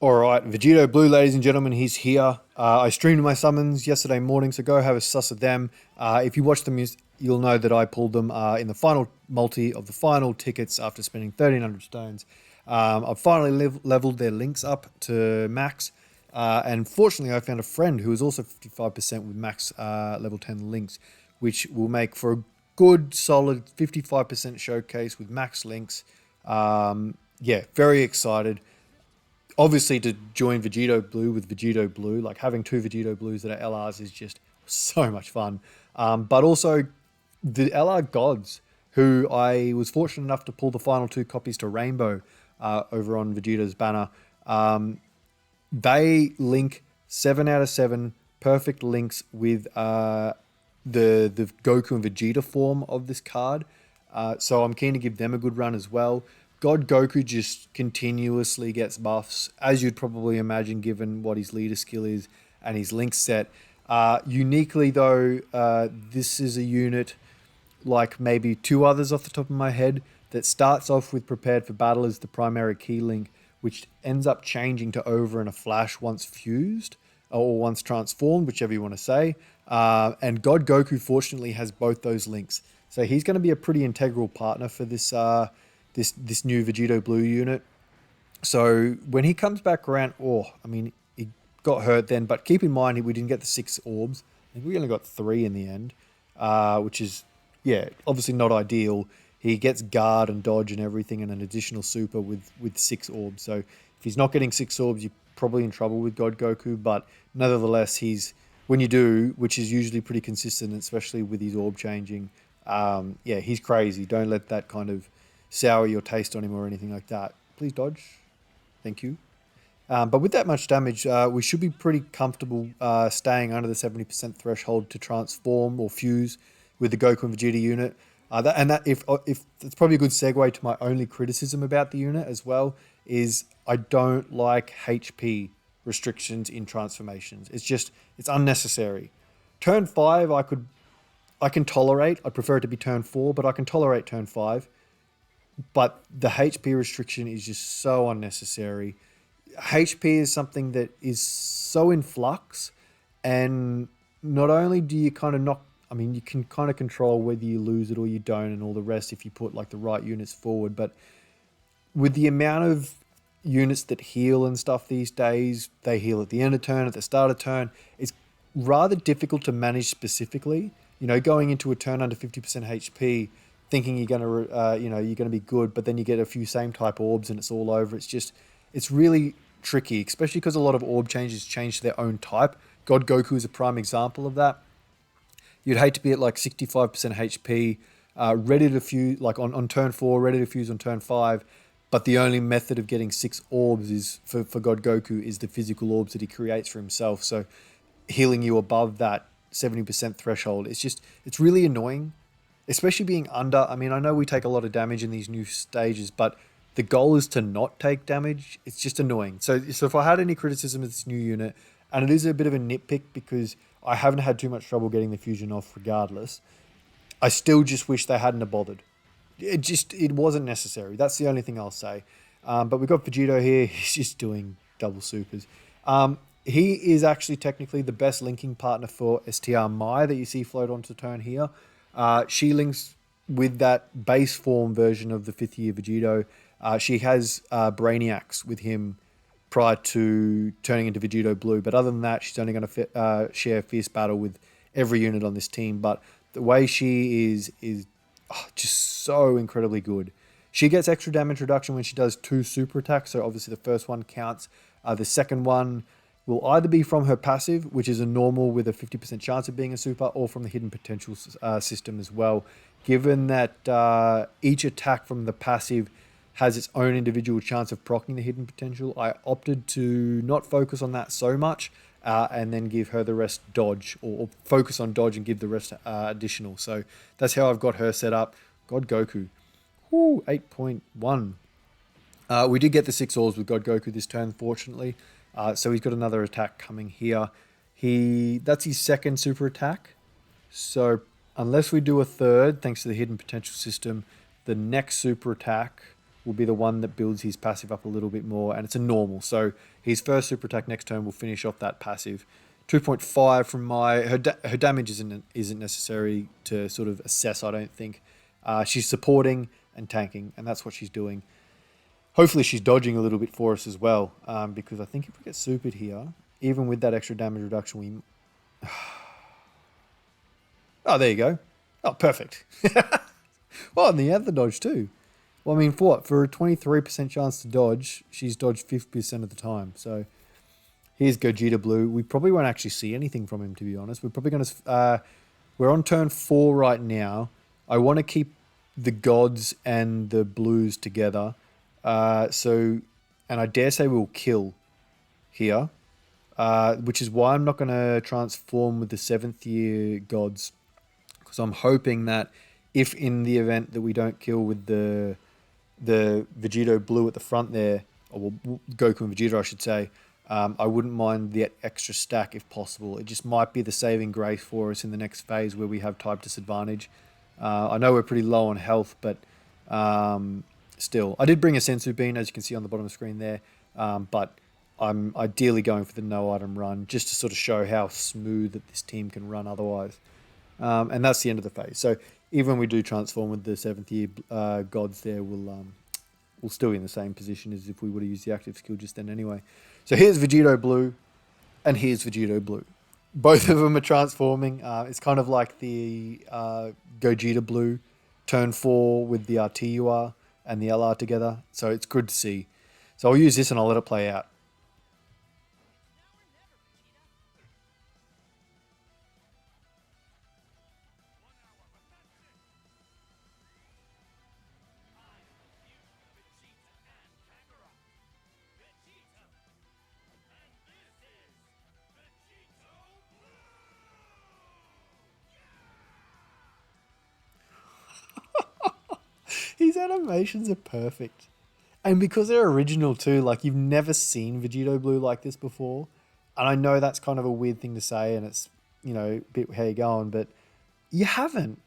All right, Vegito Blue, ladies and gentlemen, he's here. I streamed my summons yesterday morning, so go have a suss at them. If you watch them, you'll know that I pulled them in the final multi of the final tickets after spending 1,300 stones. I've finally leveled their links up to max, and fortunately, I found a friend who is also 55% with max level 10 links, which will make for a good, solid 55% showcase with max links. Yeah, very excited obviously to join Vegito Blue with Vegito Blue, like having two Vegito Blues that are LRs is just so much fun. But also the LR Gods, who I was fortunate enough to pull the final two copies to Rainbow over on Vegeta's banner. They link 7 out of 7 perfect links with the Goku and Vegeta form of this card. So I'm keen to give them a good run as well. God Goku just continuously gets buffs, as you'd probably imagine given what his leader skill is and his link set. Uniquely though, this is a unit like maybe two others off the top of my head that starts off with Prepared for Battle as the primary key link, which ends up changing to Over in a Flash once fused or once transformed, whichever you want to say. And God Goku fortunately has both those links. So he's going to be a pretty integral partner for this this new Vegito Blue unit. So when he comes back around, I mean, he got hurt then, but keep in mind we didn't get the 6 orbs. I think we only got 3 in the end, which is, yeah, obviously not ideal. He gets guard and dodge and everything and an additional super with 6 orbs. So if he's not getting 6 orbs, you're probably in trouble with God Goku, but nevertheless, when you do, which is usually pretty consistent, especially with his orb changing, yeah, he's crazy. Don't let that kind of sour your taste on him or anything like that. Please dodge. Thank you. But with that much damage, we should be pretty comfortable staying under the 70% threshold to transform or fuse with the Goku and Vegeta unit. If it's probably a good segue to my only criticism about the unit as well, is I don't like HP restrictions in transformations. It's unnecessary. Turn 5, I can tolerate. I prefer it to be turn 4, but I can tolerate turn 5. But the HP restriction is just so unnecessary. HP is something that is so in flux, and not only do you kind of knock, I mean, you can kind of control whether you lose it or you don't and all the rest if you put like the right units forward, but with the amount of units that heal and stuff these days, they heal at the end of turn, at the start of turn, it's rather difficult to manage specifically. You know, going into a turn under 50% HP, thinking you're gonna be good, but then you get a few same type orbs and it's all over. It's really tricky, especially because a lot of orb changes change to their own type. God Goku is a prime example of that. You'd hate to be at like 65% HP, ready to fuse, like on turn 4, ready to fuse on turn 5, but the only method of getting 6 orbs is for God Goku is the physical orbs that he creates for himself. So healing you above that 70% threshold, it's really annoying. Especially being under, I mean, I know we take a lot of damage in these new stages, but the goal is to not take damage. It's just annoying. So if I had any criticism of this new unit, and it is a bit of a nitpick because I haven't had too much trouble getting the fusion off regardless, I still just wish they hadn't have bothered. It wasn't necessary. That's the only thing I'll say. But we've got Vegito here. He's just doing double supers. He is actually technically the best linking partner for STR Mai that you see float onto turn here. She links with that base form version of the 5th year Vegito. She has Brainiacs with him prior to turning into Vegito Blue. But other than that, she's only going to share Fierce Battle with every unit on this team. But the way she is just so incredibly good. She gets extra damage reduction when she does 2 super attacks. So obviously the first one counts. The second one will either be from her passive, which is a normal with a 50% chance of being a super, or from the hidden potential system as well. Given that each attack from the passive has its own individual chance of proccing the hidden potential, I opted to not focus on that so much and then give her the rest dodge, or focus on dodge and give the rest additional. So that's how I've got her set up. God Goku. Woo, 8.1. We did get the 6 orbs with God Goku this turn, fortunately. So he's got another attack coming here. That's his second super attack. So unless we do a third, thanks to the hidden potential system, the next super attack will be the one that builds his passive up a little bit more, and it's a normal. So his first super attack next turn will finish off that passive. 2.5 from my... Her damage isn't necessary to sort of assess, I don't think. She's supporting and tanking, and that's what she's doing. Hopefully she's dodging a little bit for us as well, because I think if we get supered here, even with that extra damage reduction, we... Oh, there you go. Oh, perfect. Oh, and the other dodge too. Well, I mean, for what? For a 23% chance to dodge, she's dodged 50% of the time. So here's Gogeta Blue. We probably won't actually see anything from him, to be honest. We're probably going to... we're on turn 4 right now. I want to keep the gods and the blues together. And I dare say we'll kill here. Which is why I'm not going to transform with the 7th year gods. Because I'm hoping that if in the event that we don't kill with the Vegito Blue at the front there, or Goku and Vegeta I should say, I wouldn't mind the extra stack if possible. It just might be the saving grace for us in the next phase where we have type disadvantage. I know we're pretty low on health, but still. I did bring a Sensu Bean, as you can see on the bottom of the screen there, but I'm ideally going for the no item run just to sort of show how smooth that this team can run otherwise. And that's the end of the phase. So even when we do transform with the 7th year gods there, we'll still be in the same position as if we would have used the active skill just then anyway. So here's Vegito Blue, and here's Vegito Blue. Both of them are transforming. It's kind of like the Gogeta Blue, turn 4 with the RTUR and the LR together. So it's good to see. So I'll use this and I'll let it play out. His animations are perfect. And because they're original too, like you've never seen Vegito Blue like this before. And I know that's kind of a weird thing to say and it's, you know, a bit how you going, but you haven't.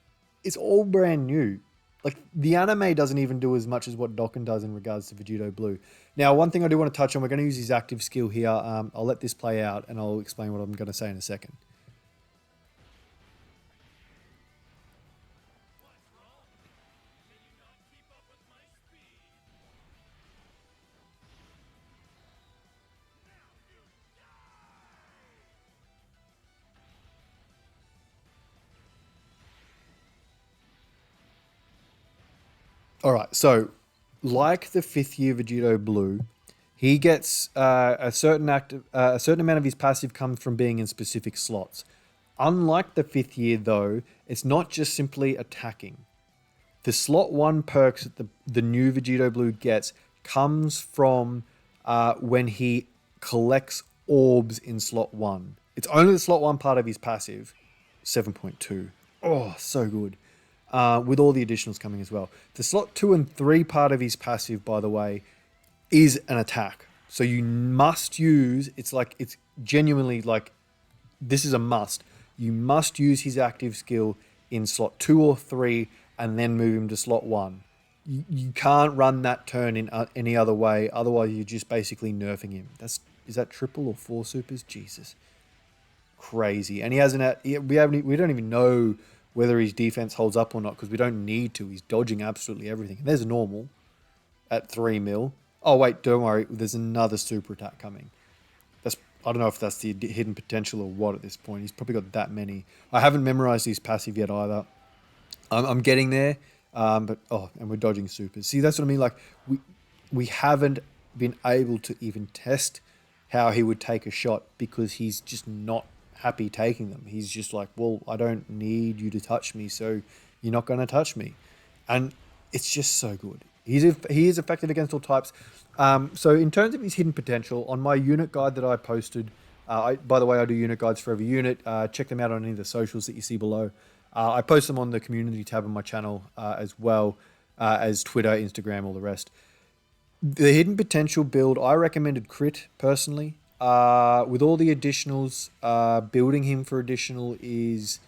It's all brand new. Like the anime doesn't even do as much as what Dokkan does in regards to Vegito Blue. Now, one thing I do want to touch on, we're going to use his active skill here. I'll let this play out and I'll explain what I'm going to say in a second. All right, so like the 5th year Vegito Blue, he gets a certain amount of his passive comes from being in specific slots. Unlike the 5th year, though, it's not just simply attacking. The slot 1 perks that the new Vegito Blue gets comes from when he collects orbs in slot 1. It's only the slot 1 part of his passive, 7.2. Oh, so good. With all the additionals coming as well. The slot 2 and 3 part of his passive, by the way, is an attack. So you must use, it's genuinely like, this is a must. You must use his active skill in slot 2 or 3 and then move him to slot 1. You can't run that turn in any other way. Otherwise, you're just basically nerfing him. Is that triple or 4 supers? Jesus. Crazy. And he hasn't, we don't even know whether his defense holds up or not because we don't need to. He's dodging absolutely everything. And there's a normal at 3 mil. Oh, wait, don't worry. There's another super attack coming. I don't know if that's the hidden potential or what at this point. He's probably got that many. I haven't memorized his passive yet either. I'm getting there, and we're dodging supers. See, that's what I mean. Like, we haven't been able to even test how he would take a shot because he's just not happy taking them. He's just like, well, I don't need you to touch me, so you're not going to touch me. And it's just so good. He is effective against all types. So in terms of his hidden potential, on my unit guide that I posted, by the way, I do unit guides for every unit. Check them out on any of the socials that you see below. I post them on the community tab on my channel as well as Twitter, Instagram, all the rest. The hidden potential build, I recommended crit personally. With all the additionals, building him for additional it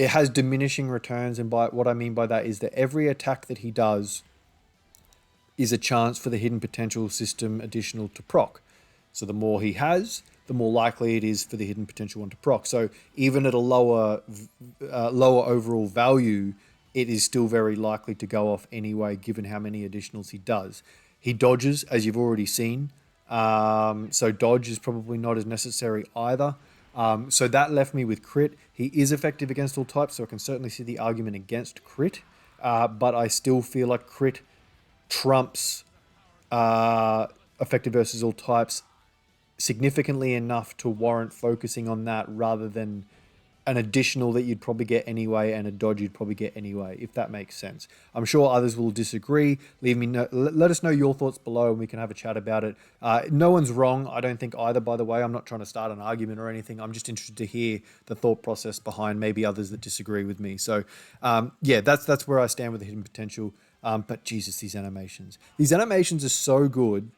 has diminishing returns. And by what I mean by that is that every attack that he does is a chance for the hidden potential system additional to proc. So the more he has, the more likely it is for the hidden potential one to proc. So even at a lower overall value, it is still very likely to go off anyway, given how many additionals he does. He dodges, as you've already seen. So dodge is probably not as necessary either. So that left me with crit. He is effective against all types, so I can certainly see the argument against crit. But I still feel like crit trumps effective versus all types significantly enough to warrant focusing on that rather than an additional that you'd probably get anyway and a dodge you'd probably get anyway, if that makes sense. I'm sure others will disagree. Let us know your thoughts below and we can have a chat about it. No one's wrong, I don't think either, by the way. I'm not trying to start an argument or anything. I'm just interested to hear the thought process behind maybe others that disagree with me. So yeah, that's where I stand with the hidden potential. But Jesus, these animations. These animations are so good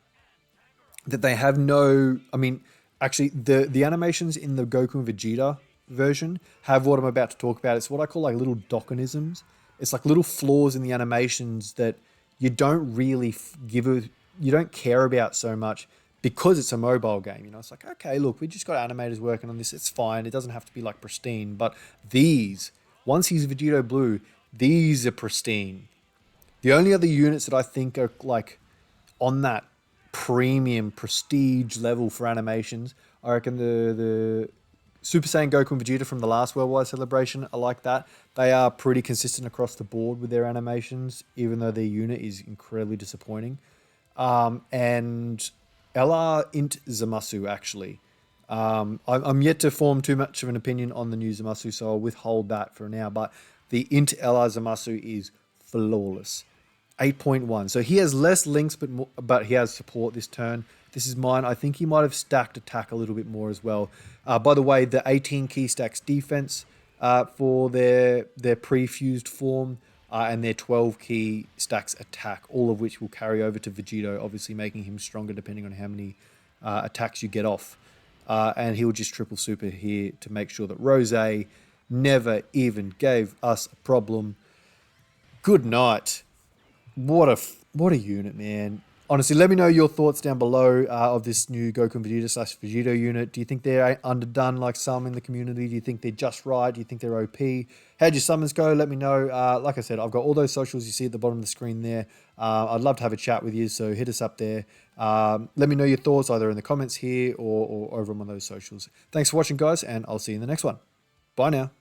that they have no... I mean, actually, the animations in the Goku and Vegeta version have what I'm about to talk about. It's what I call like little Dokkanisms. It's like little flaws in the animations that you don't really you don't care about so much because it's a mobile game. You know, it's like, okay, look, we just got animators working on this. It's fine. It doesn't have to be like pristine. But these, once he's Vegito Blue, these are pristine. The only other units that I think are like on that premium prestige level for animations, I reckon the Super Saiyan Goku and Vegeta from the last Worldwide Celebration are like that. They are pretty consistent across the board with their animations, even though their unit is incredibly disappointing. And LR Int Zamasu, actually. I'm yet to form too much of an opinion on the new Zamasu, so I'll withhold that for now. But the Int LR Zamasu is flawless. 8.1. So he has less links, but he has support this turn. This is mine. I think he might have stacked attack a little bit more as well. By the way, the 18 key stacks defense for their pre-fused form and their 12 key stacks attack, all of which will carry over to Vegito, obviously making him stronger depending on how many attacks you get off. And he'll just triple super here to make sure that Rose never even gave us a problem. Good night. What a unit, man. Honestly, let me know your thoughts down below of this new Goku and Vegeta / Vegito unit. Do you think they're underdone like some in the community? Do you think they're just right? Do you think they're OP? How'd your summons go? Let me know. Like I said, I've got all those socials you see at the bottom of the screen there. I'd love to have a chat with you, so hit us up there. Let me know your thoughts either in the comments here or over on one of those socials. Thanks for watching, guys, and I'll see you in the next one. Bye now.